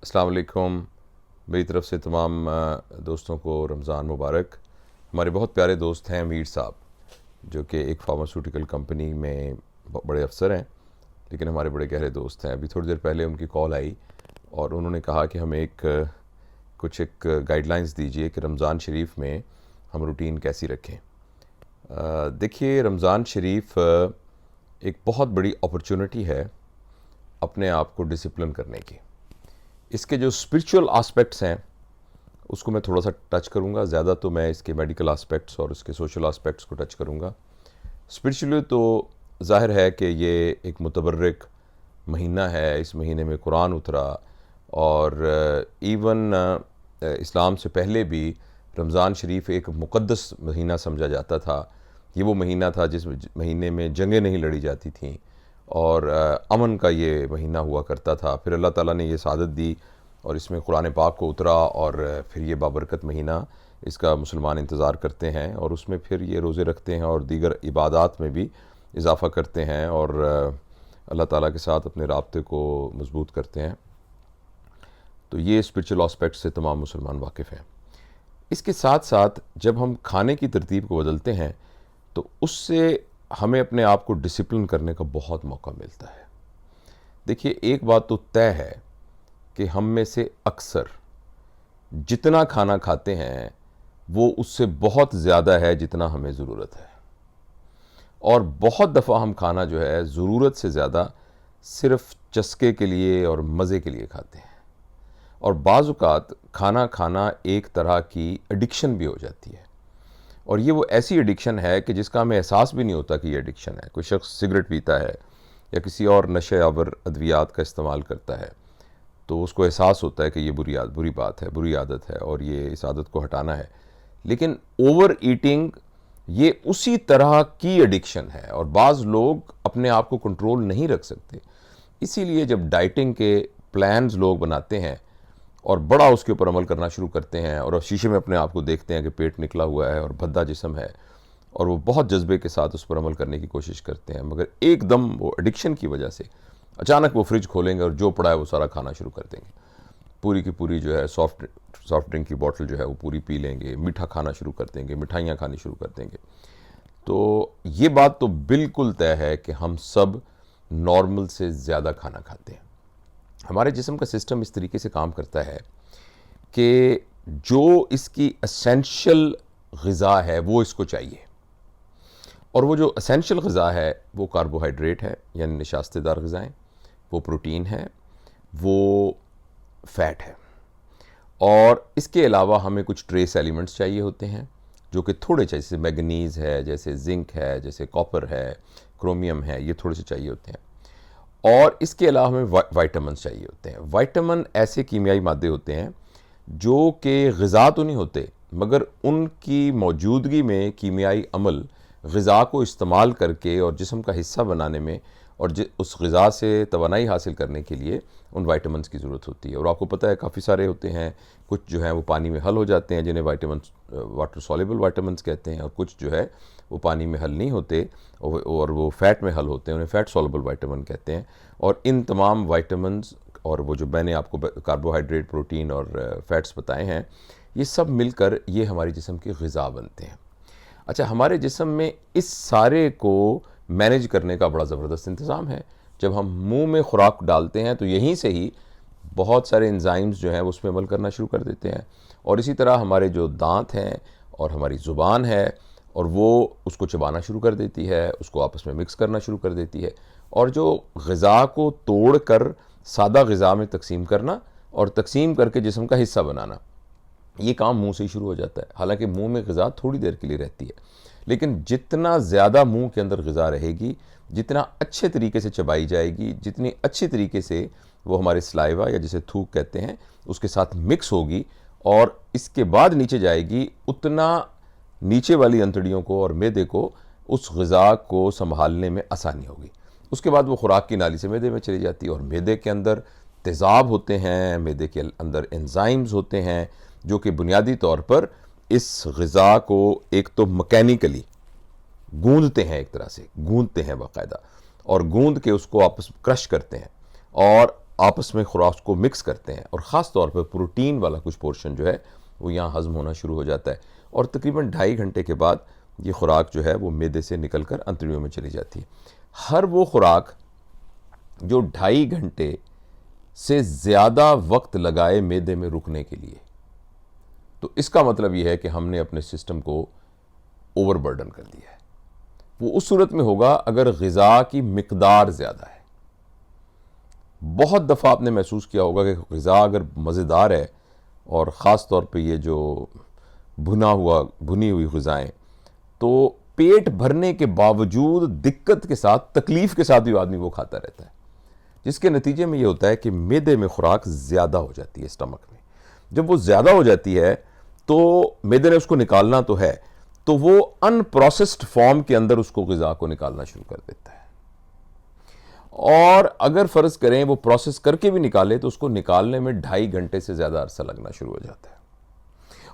अस्सलाम वालेकुम। मेरी तरफ़ से तमाम दोस्तों को रमज़ान मुबारक। हमारे बहुत प्यारे दोस्त हैं मीर साहब, जो कि एक फार्मास्यूटिकल कंपनी में बड़े अफसर हैं, लेकिन हमारे बड़े गहरे दोस्त हैं। अभी थोड़ी देर पहले उनकी कॉल आई और उन्होंने कहा कि हमें कुछ गाइडलाइंस दीजिए कि रमज़ान शरीफ में हम रूटीन कैसी रखें। देखिए, रमज़ान शरीफ एक बहुत बड़ी अपॉर्चुनिटी है अपने आप को डिसिप्लिन करने की। इसके जो स्पिरिचुअल आस्पेक्ट्स हैं उसको मैं थोड़ा सा टच करूँगा। ज़्यादा तो मैं इसके मेडिकल आस्पेक्ट्स और इसके सोशल आस्पेक्ट्स को टच करूँगा। स्पिरिचुअली तो ज़ाहिर है कि ये एक मुतबर्रिक महीना है। इस महीने में कुरान उतरा और इवन इस्लाम से पहले भी रमज़ान शरीफ एक मुक़द्दस महीना समझा जाता था। ये वो महीना था जिस महीने में जंगें नहीं लड़ी जाती थीं और अमन का ये महीना हुआ करता था। फिर अल्लाह ताला ने ये सादत दी और इसमें कुरान पाक को उतरा और फिर ये बाबरकत महीना इसका मुसलमान इंतज़ार करते हैं और उसमें फिर ये रोज़े रखते हैं और दीगर इबादात में भी इजाफ़ा करते हैं और अल्लाह ताला के साथ अपने राब्ते को मजबूत करते हैं। तो ये स्पिरिचुअल आस्पेक्ट से तमाम मुसलमान वाकिफ़ हैं। इसके साथ साथ जब हम खाने की तरतीब को बदलते हैं तो उससे हमें अपने आप को डिसिप्लिन करने का बहुत मौका मिलता है। देखिए, एक बात तो तय है कि हम में से अक्सर जितना खाना खाते हैं वो उससे बहुत ज़्यादा है जितना हमें ज़रूरत है, और बहुत दफ़ा हम खाना जो है ज़रूरत से ज़्यादा सिर्फ़ चस्के के लिए और मज़े के लिए खाते हैं। और बाज़ औक़ात खाना खाना एक तरह की एडिक्शन भी हो जाती है, और ये वो ऐसी एडिक्शन है कि जिसका हमें एहसास भी नहीं होता कि ये एडिक्शन है। कोई शख्स सिगरेट पीता है या किसी और नशे आवर अद्वियात का इस्तेमाल करता है तो उसको एहसास होता है कि ये बुरी बात है, बुरी आदत है और ये इस आदत को हटाना है। लेकिन ओवर ईटिंग ये उसी तरह की एडिक्शन है और बाज़ लोग अपने आप को कंट्रोल नहीं रख सकते। इसीलिए जब डाइटिंग के प्लान्स लोग बनाते हैं और बड़ा उसके ऊपर अमल करना शुरू करते हैं और शीशे में अपने आप को देखते हैं कि पेट निकला हुआ है और भद्दा जिस्म है, और वो बहुत जज्बे के साथ उस पर अमल करने की कोशिश करते हैं, मगर एकदम वो एडिक्शन की वजह से अचानक वो फ्रिज खोलेंगे और जो पड़ा है वो सारा खाना शुरू कर देंगे। पूरी की पूरी जो है सॉफ्ट ड्रिंक की बोतल जो है वो पूरी पी लेंगे, मीठा खाना शुरू कर देंगे, मिठाइयाँ खानी शुरू कर देंगे। तो ये बात तो बिल्कुल तय है कि हम सब नॉर्मल से ज़्यादा खाना खाते हैं। हमारे जिस्म का सिस्टम इस तरीके से काम करता है कि जो इसकी एसेंशियल ग़िज़ा है वो इसको चाहिए, और वो जो एसेंशियल ग़िज़ा है वो कार्बोहाइड्रेट है यानी नशास्तेदार ग़िज़ाएँ, वो प्रोटीन है, वो फ़ैट है, और इसके अलावा हमें कुछ ट्रेस एलिमेंट्स चाहिए होते हैं जो कि थोड़े चाहिए, जैसे मैग्नीज़ है, जैसे जिंक है, जैसे कॉपर है, क्रोमियम है, ये थोड़े से चाहिए होते हैं। और इसके अलावा हमें वाइटामिन चाहिए होते हैं। वाइटामिन ऐसे कीमियाई मादे होते हैं जो कि ग़िज़ा तो नहीं होते, मगर उनकी मौजूदगी में कीमियाई अमल ग़िज़ा को इस्तेमाल करके और जिस्म का हिस्सा बनाने में और उस ग़िज़ा से तवानाई हासिल करने के लिए उन वाइटामिन्स की ज़रूरत होती है। और आपको पता है काफ़ी सारे होते हैं, कुछ जो हैं वो पानी में हल हो जाते हैं जिन्हें वाटर सॉल्युबल वाइटामिन्स कहते हैं, और कुछ जो है वो पानी में हल नहीं होते और वो फ़ैट में हल होते हैं, उन्हें फ़ैट सॉल्युबल वाइटामिन कहते हैं। और इन तमाम वाइटामिन्स और वो जो मैंने आपको कार्बोहाइड्रेट, प्रोटीन और फ़ैट्स बताए हैं, ये सब मिलकर ये हमारे जिस्म की ग़िज़ा बनते हैं। अच्छा, हमारे जिस्म में इस सारे को मैनेज करने का बड़ा ज़बरदस्त इंतज़ाम है। जब हम मुंह में खुराक डालते हैं तो यहीं से ही बहुत सारे एंजाइम्स जो हैं वो उसमें अमल करना शुरू कर देते हैं, और इसी तरह हमारे जो दांत हैं और हमारी ज़ुबान है और वो उसको चबाना शुरू कर देती है, उसको आपस में मिक्स करना शुरू कर देती है, और जो ग़िज़ा को तोड़ कर सादा ग़िज़ा में तकसीम करना और तकसीम करके जिस्म का हिस्सा बनाना, ये काम मुंह से ही शुरू हो जाता है। हालांकि मुंह में ग़िज़ा थोड़ी देर के लिए रहती है, लेकिन जितना ज़्यादा मुंह के अंदर ग़िज़ा रहेगी, जितना अच्छे तरीके से चबाई जाएगी, जितनी अच्छी तरीके से वो हमारे सलाइवा या जिसे थूक कहते हैं उसके साथ मिक्स होगी और इसके बाद नीचे जाएगी, उतना नीचे वाली अंतड़ियों को और मैदे को उस ग़िज़ा को संभालने में आसानी होगी। उसके बाद वो खुराक की नाली से मैदे में चली जाती है, और मैदे के अंदर तेज़ाब होते हैं, मैदे के अंदर एंजाइम्स होते हैं जो कि बुनियादी तौर पर इस ग़िज़ा को एक तो मैकेनिकली गूंदते हैं, एक तरह से गूंदते हैं बाकायदा, और गूंद के उसको आपस क्रश करते हैं और आपस में खुराक को मिक्स करते हैं और ख़ास तौर पर प्रोटीन वाला कुछ पोर्शन जो है वो यहाँ हज़म होना शुरू हो जाता है और तकरीबन 2.5 घंटे के बाद ये खुराक जो है वो मैदे से निकलकर अंतड़ियों में चली जाती है। हर वो खुराक जो 2.5 घंटे से ज़्यादा वक्त लगाए मैदे में रुकने के लिए, तो इसका मतलब ये है कि हमने अपने सिस्टम को ओवरबर्डन कर दिया है। वो उस सूरत में होगा अगर ग़िज़ा की मिकदार ज़्यादा है। बहुत दफ़ा आपने महसूस किया होगा कि ग़िज़ा अगर मज़ेदार है और ख़ास तौर पे ये जो भुनी हुई ग़िज़ाएँ, तो पेट भरने के बावजूद दिक्कत के साथ, तकलीफ़ के साथ भी आदमी वो खाता रहता है, जिसके नतीजे में ये होता है कि मैदे में खुराक ज़्यादा हो जाती है स्टमक में। जब वो ज़्यादा हो जाती है तो मैदे ने उसको निकालना तो है, तो वो अनप्रोसेस्ड फॉर्म के अंदर उसको ग़िज़ा को निकालना शुरू कर देता है। और अगर फ़र्ज़ करें वो प्रोसेस करके भी निकाले तो उसको निकालने में 2.5 घंटे से ज़्यादा अरसा लगना शुरू हो जाता है।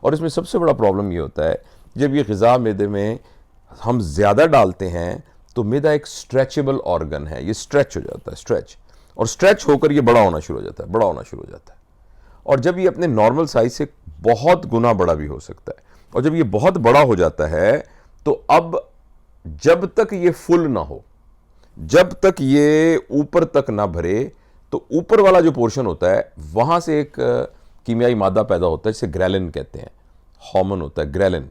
और इसमें सबसे बड़ा प्रॉब्लम ये होता है, जब ये ग़िज़ा मैदे में हम ज़्यादा डालते हैं तो मैदा एक स्ट्रेचेबल ऑर्गन है, ये स्ट्रेच हो जाता है, स्ट्रेच होकर ये बड़ा होना शुरू हो जाता है, और जब ये अपने नॉर्मल साइज से बहुत गुना बड़ा भी हो सकता है। और जब ये बहुत बड़ा हो जाता है तो अब जब तक ये फुल ना हो, जब तक ये ऊपर तक ना भरे, तो ऊपर वाला जो पोर्शन होता है वहां से एक कीमियाई मादा पैदा होता है जिसे ग्रेलिन कहते हैं, हार्मोन होता है ग्रेलिन।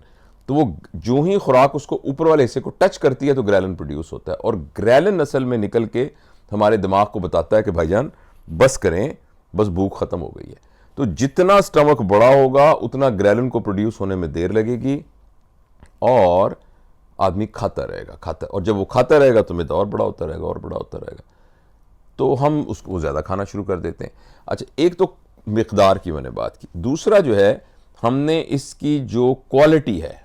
तो वो जो ही खुराक उसको ऊपर वाले हिस्से को टच करती है तो ग्रेलिन प्रोड्यूस होता है, और ग्रेलिन असल में निकल के हमारे दिमाग को बताता है कि भाईजान बस करें, बस भूख खत्म हो गई है। तो जितना स्टमक बड़ा होगा उतना ग्रेलिन को प्रोड्यूस होने में देर लगेगी और आदमी खाता रहेगा, और जब वो खाता रहेगा तो मैदा और बड़ा होता रहेगा, तो हम उसको ज़्यादा खाना शुरू कर देते हैं। अच्छा, एक तो मिकदार की मैंने बात की, दूसरा जो है हमने इसकी जो क्वालिटी है,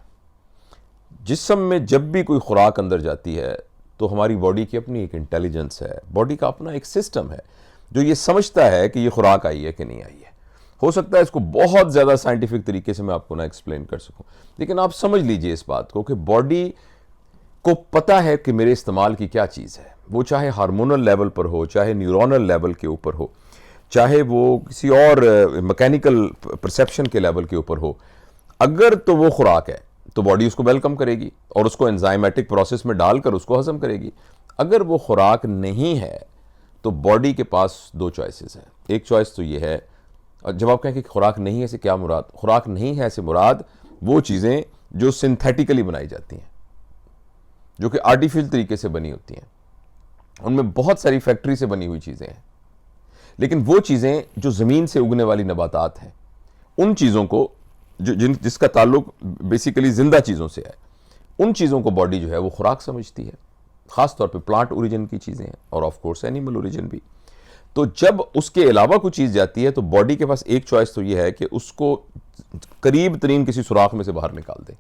जिस्म में जब भी कोई खुराक अंदर जाती है तो हमारी बॉडी की अपनी एक इंटेलिजेंस है, बॉडी का अपना एक सिस्टम है जो ये समझता है कि ये खुराक आई है कि नहीं आई है। हो सकता है इसको बहुत ज़्यादा साइंटिफिक तरीके से मैं आपको ना एक्सप्लेन कर सकूं, लेकिन आप समझ लीजिए इस बात को कि बॉडी को पता है कि मेरे इस्तेमाल की क्या चीज़ है, वो चाहे हार्मोनल लेवल पर हो, चाहे न्यूरोनल लेवल के ऊपर हो, चाहे वो किसी और मैकेनिकल परसेप्शन के लेवल के ऊपर हो। अगर तो वो खुराक है तो बॉडी उसको वेलकम करेगी और उसको एंजाइमेटिक प्रोसेस में डालकर उसको हजम करेगी। अगर वो खुराक नहीं है तो बॉडी के पास 2 चॉइसेस हैं। एक चॉइस तो ये है, और जब आप कहें कि खुराक नहीं है से क्या मुराद, खुराक नहीं है से मुराद वो चीज़ें जो सिंथेटिकली बनाई जाती हैं, जो कि आर्टिफिशियल तरीके से बनी होती हैं, उनमें बहुत सारी फैक्ट्री से बनी हुई चीज़ें हैं। लेकिन वो चीज़ें जो ज़मीन से उगने वाली नबातात हैं, उन चीज़ों को जिसका ताल्लुक बेसिकली ज़िंदा चीज़ों से है, उन चीज़ों को बॉडी जो है वो खुराक समझती है। ख़ास तौर पे प्लांट ओरिजिन की चीज़ें हैं और ऑफ कोर्स एनिमल ओरिजिन भी। तो जब उसके अलावा कुछ चीज़ जाती है तो बॉडी के पास एक चॉइस तो ये है कि उसको करीब तरीन किसी सुराख में से बाहर निकाल दे।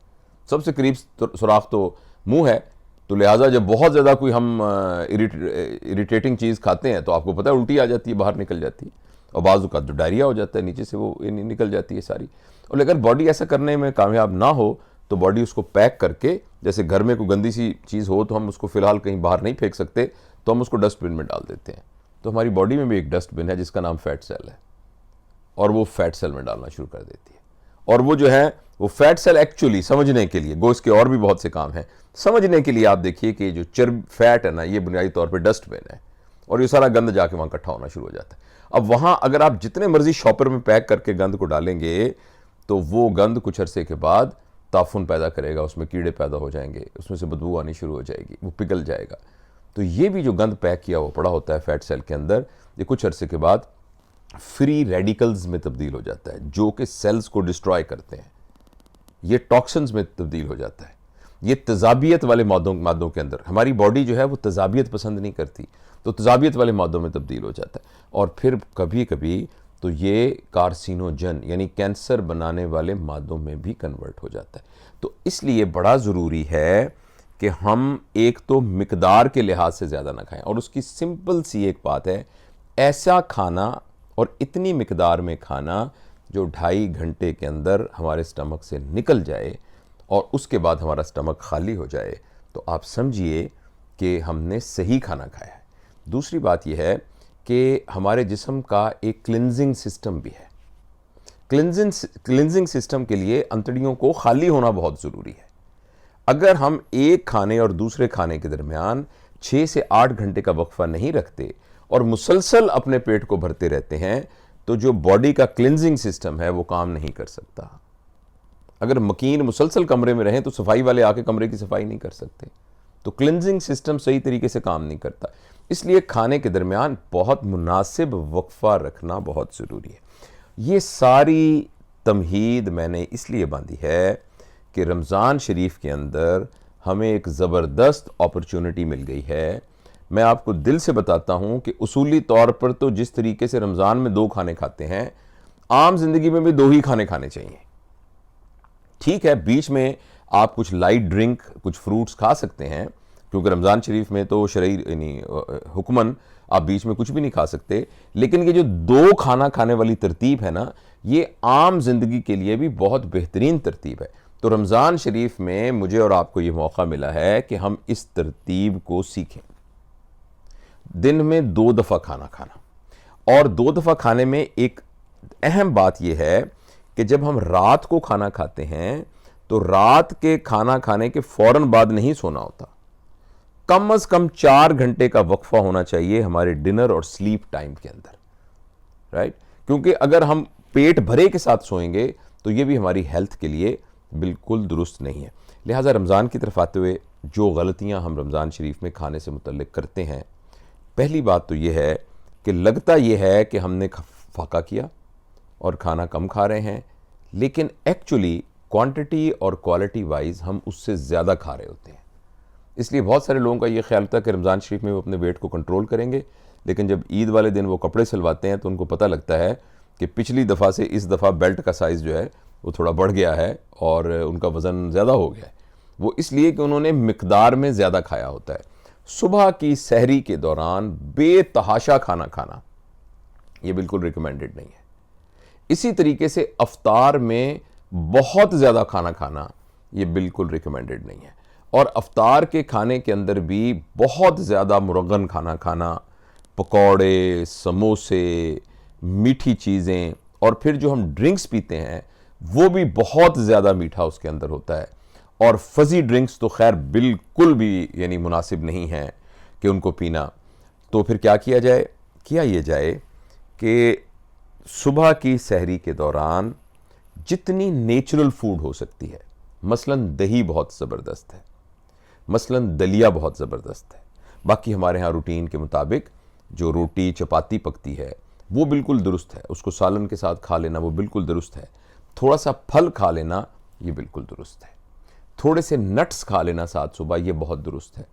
सबसे करीब सुराख तो मुंह है, तो लिहाजा जब बहुत ज़्यादा कोई हम इरिटेटिंग चीज़ खाते हैं तो आपको पता है उल्टी आ जाती है, बाहर निकल जाती है, और बाज़ का तो डायरिया हो जाता है, नीचे से वो निकल जाती है सारी। और अगर बॉडी ऐसा करने में कामयाब ना हो तो बॉडी उसको पैक करके, जैसे घर में कोई गंदी सी चीज़ हो तो हम उसको फ़िलहाल कहीं बाहर नहीं फेंक सकते, तो हम उसको डस्टबिन में डाल देते हैं। तो हमारी बॉडी में भी एक डस्टबिन है जिसका नाम फैट सेल है, और वो फैट सेल में डालना शुरू कर देती है। और वो जो है वो फैट सेल एक्चुअली समझने के लिए, गोश्त के और भी बहुत से काम हैं, समझने के लिए आप देखिए कि जो चर्ब फैट है ना, ये बुनियादी तौर पे डस्टबिन है, और ये सारा गंद जाके वहाँ इकट्ठा होना शुरू हो जाता है। अब वहाँ अगर आप जितने मर्जी शॉपर में पैक करके गंद को डालेंगे तो वो गंद कुछ अरसे के बाद ताफुन पैदा करेगा, उसमें कीड़े पैदा हो जाएंगे, उसमें से बदबू आनी शुरू हो जाएगी, वो पिघल जाएगा। तो ये भी जो गंद पैक किया हुआ पड़ा होता है फैट सेल के अंदर, ये कुछ अरसे के बाद फ्री रेडिकल्स में तब्दील हो जाता है, जो कि सेल्स को डिस्ट्रॉय करते हैं। ये टॉक्सिन्स में तब्दील हो जाता है। ये तजाबियत वाले मादों के अंदर, हमारी बॉडी जो है वो तजाबियत पसंद नहीं करती, तो तजाबियत वाले मादों में तब्दील हो जाता है। और फिर कभी कभी तो ये कार्सिनोजन यानी कैंसर बनाने वाले मादों में भी कन्वर्ट हो जाता है। तो इसलिए बड़ा ज़रूरी है कि हम एक तो मिकदार के लिहाज से ज़्यादा ना खाएं, और उसकी सिंपल सी एक बात है, ऐसा खाना और इतनी मिकदार में खाना जो 2.5 घंटे के अंदर हमारे स्टमक से निकल जाए और उसके बाद हमारा स्टमक खाली हो जाए, तो आप समझिए कि हमने सही खाना खाया है। दूसरी बात यह है कि हमारे जिस्म का एक क्लिनजिंग सिस्टम भी है। क्लिनजिंग सिस्टम के लिए अंतड़ियों को खाली होना बहुत ज़रूरी है। अगर हम एक खाने और दूसरे खाने के दरमियान 6 से 8 घंटे का वक्फा नहीं रखते और मुसलसल अपने पेट को भरते रहते हैं तो जो बॉडी का क्लिनजिंग सिस्टम है वो काम नहीं कर सकता। अगर मकीन मुसलसल कमरे में रहें तो सफाई वाले आके कमरे की सफाई नहीं कर सकते, तो क्लिनजिंग सिस्टम सही तरीके से काम नहीं करता। इसलिए खाने के दरमियान बहुत मुनासिब वक्फा रखना बहुत ज़रूरी है। ये सारी तमहीद मैंने इसलिए बांधी है कि रमज़ान शरीफ के अंदर हमें एक ज़बरदस्त अपॉर्चुनिटी मिल गई है। मैं आपको दिल से बताता हूँ कि उसूली तौर पर तो जिस तरीके से रमज़ान में 2 खाने खाते हैं, आम जिंदगी में भी 2 ही खाने खाने चाहिए। ठीक है, बीच में आप कुछ लाइट ड्रिंक, कुछ फ्रूट्स खा सकते हैं, क्योंकि रमज़ान शरीफ में तो शरई यानी हुक्मन आप बीच में कुछ भी नहीं खा सकते। लेकिन ये जो 2 खाना खाने वाली तरतीब है ना, ये आम जिंदगी के लिए भी बहुत बेहतरीन तरतीब है। तो रमज़ान शरीफ में मुझे और आपको ये मौका मिला है कि हम इस तरतीब को सीखें। दिन में 2 दफ़ा खाना खाना, और 2 दफ़ा खाने में एक अहम बात यह है कि जब हम रात को खाना खाते हैं तो रात के खाना खाने के फौरन बाद नहीं सोना होता। कम से कम 4 घंटे का वक्फा होना चाहिए हमारे डिनर और स्लीप टाइम के अंदर, राइट? क्योंकि अगर हम पेट भरे के साथ सोएंगे तो ये भी हमारी हेल्थ के लिए बिल्कुल दुरुस्त नहीं है। लिहाजा रमज़ान की तरफ आते हुए जो गलतियां हम रमज़ान शरीफ में खाने से मुतल्लिक करते हैं, पहली बात तो यह है कि लगता यह है कि हमने फाका किया और खाना कम खा रहे हैं, लेकिन एक्चुअली क्वांटिटी और क्वालिटी वाइज हम उससे ज़्यादा खा रहे होते हैं। इसलिए बहुत सारे लोगों का ये ख्याल था कि रमज़ान शरीफ में वो अपने वेट को कंट्रोल करेंगे, लेकिन जब ईद वाले दिन वो कपड़े सिलवाते हैं तो उनको पता लगता है कि पिछली दफ़ा से इस दफ़ा बेल्ट का साइज़ जो है वो थोड़ा बढ़ गया है और उनका वज़न ज़्यादा हो गया है। वो इसलिए कि उन्होंने मिकदार में ज़्यादा खाया होता है। सुबह की सहरी के दौरान बेतहाशा खाना खाना ये बिल्कुल रिकमेंडेड नहीं है। इसी तरीके से अफ्तार में बहुत ज़्यादा खाना खाना ये बिल्कुल रिकमेंडेड नहीं है। और अफ्तार के खाने के अंदर भी बहुत ज़्यादा मुरगन खाना खाना, पकौड़े, समोसे, मीठी चीज़ें, और फिर जो हम ड्रिंक्स पीते हैं वो भी बहुत ज़्यादा मीठा उसके अंदर होता है। और फजी ड्रिंक्स तो खैर बिल्कुल भी यानी मुनासिब नहीं है कि उनको पीना। तो फिर क्या किया जाए? किया ये जाए कि सुबह की सहरी के दौरान जितनी नेचुरल फूड हो सकती है, मसलन दही बहुत ज़बरदस्त है, मसलन दलिया बहुत ज़बरदस्त है, बाकी हमारे यहाँ रूटीन के मुताबिक जो रोटी चपाती पकती है वो बिल्कुल दुरुस्त है, उसको सालन के साथ खा लेना वो बिल्कुल दुरुस्त है। थोड़ा सा फल खा लेना ये बिल्कुल दुरुस्त है। थोड़े से नट्स खा लेना साथ सुबह ये बहुत दुरुस्त है।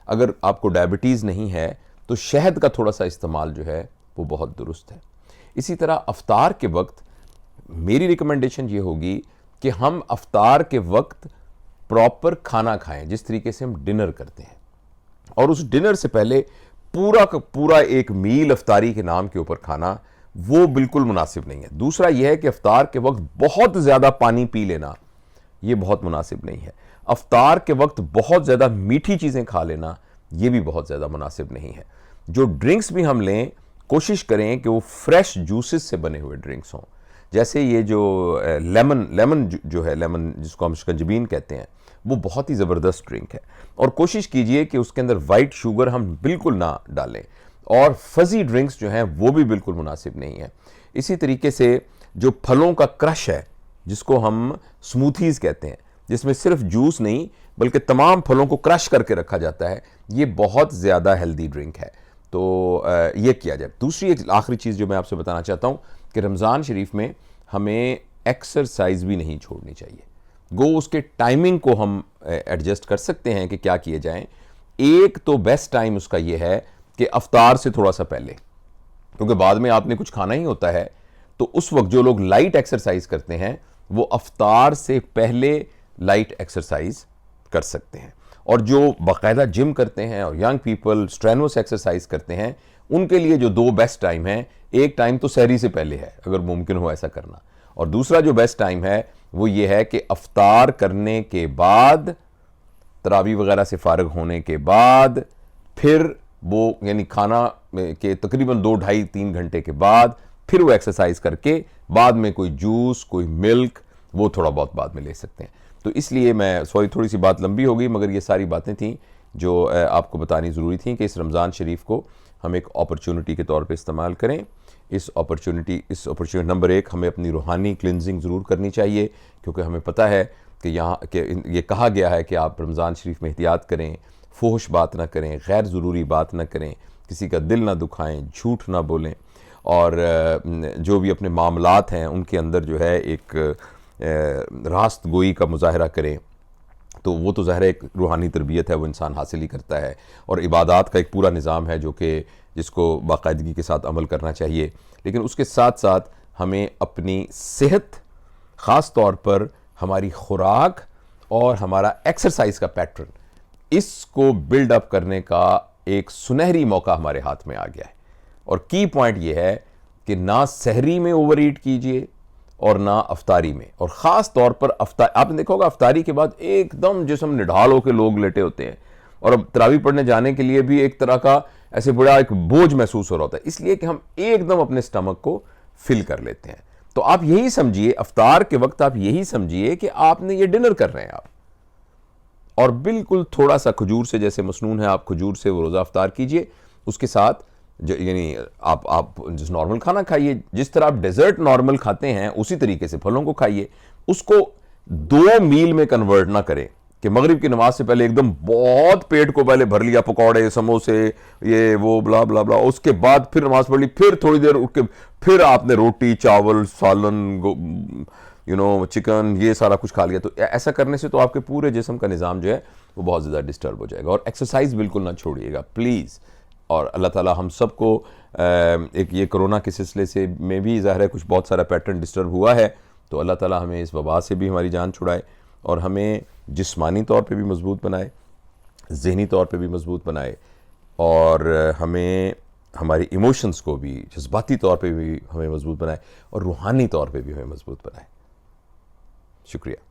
अगर आपको डायबिटीज़ नहीं है तो शहद का थोड़ा सा इस्तेमाल जो है वो बहुत दुरुस्त है। इसी तरह अफ्तार के वक्त मेरी रिकमेंडेशन ये होगी कि हम अफ्तार के वक्त प्रॉपर खाना खाएं जिस तरीके से हम डिनर करते हैं, और उस डिनर से पहले पूरा का पूरा एक मील अफ्तारी के नाम के ऊपर खाना वो बिल्कुल मुनासिब नहीं है। दूसरा यह है कि अफ्तार के वक्त बहुत ज़्यादा पानी पी लेना ये बहुत मुनासिब नहीं है। अफ्तार के वक्त बहुत ज़्यादा मीठी चीज़ें खा लेना ये भी बहुत ज़्यादा मुनासिब नहीं है। जो ड्रिंक्स भी हम लें कोशिश करें कि वो फ्रेश जूसेस से बने हुए ड्रिंक्स हों। जैसे ये जो लेमन जो है, लेमन जिसको हम शिकंजबीन कहते हैं, वो बहुत ही ज़बरदस्त ड्रिंक है, और कोशिश कीजिए कि उसके अंदर वाइट शुगर हम बिल्कुल ना डालें। और फजी ड्रिंक्स जो हैं वो भी बिल्कुल मुनासिब नहीं है। इसी तरीके से जो फलों का क्रश है जिसको हम स्मूथीज़ कहते हैं, जिसमें सिर्फ जूस नहीं बल्कि तमाम फलों को क्रश करके रखा जाता है, ये बहुत ज़्यादा हेल्दी ड्रिंक है। तो ये किया जाए। दूसरी एक आखिरी चीज़ जो मैं आपसे बताना चाहता हूँ कि रमज़ान शरीफ में हमें एक्सरसाइज भी नहीं छोड़नी चाहिए। गो उसके टाइमिंग को हम एडजस्ट कर सकते हैं कि क्या किए जाएं। एक तो बेस्ट टाइम उसका ये है कि अफ्तार से थोड़ा सा पहले, क्योंकि बाद में आपने कुछ खाना ही होता है, तो उस वक्त जो लोग लाइट एक्सरसाइज करते हैं वो अफ्तार से पहले लाइट एक्सरसाइज कर सकते हैं। और जो बाकायदा जिम करते हैं और यंग पीपल स्ट्रेनोस एक्सरसाइज करते हैं, उनके लिए जो 2 बेस्ट टाइम हैं, एक टाइम तो सहरी से पहले है अगर मुमकिन हो ऐसा करना, और दूसरा जो बेस्ट टाइम है वो ये है कि अफ्तार करने के बाद, तरावी वगैरह से फारिग होने के बाद, फिर वो यानी खाना के तकरीबन 2-2.5-3 घंटे के बाद फिर वो एक्सरसाइज करके बाद में कोई जूस, कोई मिल्क, वो थोड़ा बहुत बाद में ले सकते हैं। तो इसलिए मैं सॉरी, थोड़ी सी बात लंबी हो गई, मगर ये सारी बातें थीं जो आपको बतानी ज़रूरी थी कि इस रमज़ान शरीफ को हम एक अपॉर्चुनिटी के तौर पे इस्तेमाल करें। इस अपॉर्चुनिटी नंबर 1, हमें अपनी रूहानी क्लिनजिंग ज़रूर करनी चाहिए, क्योंकि हमें पता है कि यहाँ के ये कहा गया है कि आप रमज़ान शरीफ में एहतियात करें, फोहश बात ना करें, गैर ज़रूरी बात ना करें, किसी का दिल ना दुखाएं, झूठ ना बोलें, और जो भी अपने मामलात हैं उनके अंदर जो है एक रास्त गोई का मुजाहरा करें। तो वो तो ज़ाहिर एक रूहानी तरबियत है, वो इंसान हासिल ही करता है, और इबादात का एक पूरा निज़ाम है जो कि जिसको बाकायदगी के साथ अमल करना चाहिए। लेकिन उसके साथ साथ हमें अपनी सेहत, ख़ास तौर पर हमारी खुराक और हमारा एक्सरसाइज का पैटर्न, इसको बिल्ड अप करने का एक सुनहरी मौका हमारे हाथ में आ गया है। और की पॉइंट ये है कि ना सहरी में ओवर ईट कीजिए और ना अफ्तारी में, और ख़ास तौर पर आपने देखा होगा अफ्तारी के बाद एकदम जिस्म निढाल होकर लोग लेटे होते हैं, और अब तरावी पढ़ने जाने के लिए भी एक तरह का ऐसे बड़ा एक बोझ महसूस हो रहा होता है, इसलिए कि हम एकदम अपने स्टमक को फिल कर लेते हैं। तो आप यही समझिए, अफ्तार के वक्त आप यही समझिए कि आपने ये डिनर कर रहे हैं आप, और बिल्कुल थोड़ा सा खजूर से, जैसे मसनून है आप खजूर से वो रोज़ा अफ्तार कीजिए, उसके साथ यानी आप जिस नॉर्मल खाना खाइए, जिस तरह आप डेजर्ट नॉर्मल खाते हैं उसी तरीके से फलों को खाइए। उसको 2 मील में कन्वर्ट ना करें कि मगरिब की नमाज से पहले एकदम बहुत पेट को पहले भर लिया, पकौड़े, समोसे, ये वो ब्ला ब्ला ब्ला, उसके बाद फिर नमाज पढ़ ली, फिर थोड़ी देर उठ के फिर आपने रोटी, चावल, सालन, चिकन, ये सारा कुछ खा लिया। तो ऐसा करने से तो आपके पूरे जिस्म का निज़ाम जो है वो बहुत ज़्यादा डिस्टर्ब हो जाएगा। और एक्सरसाइज बिल्कुल ना छोड़िएगा प्लीज़। और अल्लाह ताला हम सबको एक ये कोरोना के सिलसिले से में भी ज़ाहिर है कुछ बहुत सारा पैटर्न डिस्टर्ब हुआ है, तो अल्लाह ताला हमें इस वबा से भी हमारी जान छुड़ाए, और हमें जिस्मानी तौर पे भी मजबूत बनाए, ज़हनी तौर पे भी मजबूत बनाए, और हमें हमारी इमोशंस को भी जज्बाती तौर पे भी हमें मजबूत बनाए, और रूहानी तौर पे भी हमें मजबूत बनाए। शुक्रिया।